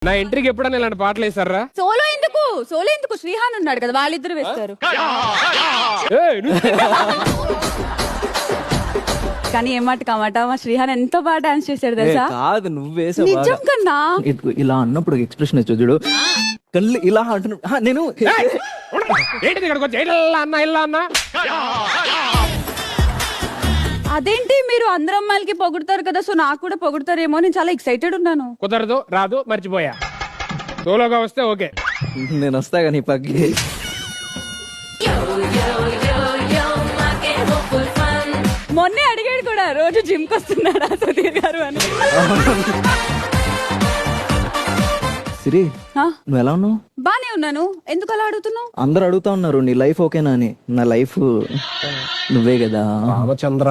నా ఎంట్రీకి ఎప్పుడన్నా ఇలాంటి పాటలు వేస్తారా? సోలో ఎందుకు శ్రీహాన్ ఉన్నాడు కదా, వాళ్ళిద్దరు వేస్తారు. కానీ ఏమాట కామాట మా శ్రీహాన్ ఎంత బాగా డాన్స్ చేశాడు తెలుసా? కాదు నువ్వు వేసావు నిజం కన్నా. ఇలా అన్నప్పుడు ఎక్స్ప్రెషన్ ఇచ్చు చూడు, కళ్ళు ఇలా అంటున్నా నేను ఏంటిది ఇక్కడికి వచ్చి ఇలా అన్నా అదేంటి మీరు అందరు అమ్మాయిలకి పొగుడతారు కదా, సో నాకు కూడా పొగుడతారేమో, నేను చాలా ఎక్సైటెడ్ ఉన్నాను. కుదరదు, రాదు, మర్చిపోయా. సోలోగా వస్తే ఓకే. నేను వస్తా కానీ పగ్గి మొన్నే అడిగాడు కూడా, రోజు జిమ్ కి వస్తున్నాడా సుధీర్ గారు అని. సిరి నువ్వు ఎలా ఉన్నావు? బానే ఉన్నాను. ఎందుకు అలా అడుగుతున్నావు? అందరు అడుగుతా ఉన్నారు నీ లైఫ్ ఓకేనా అని. నా లైఫ్ నువ్వే కదా రామచంద్ర.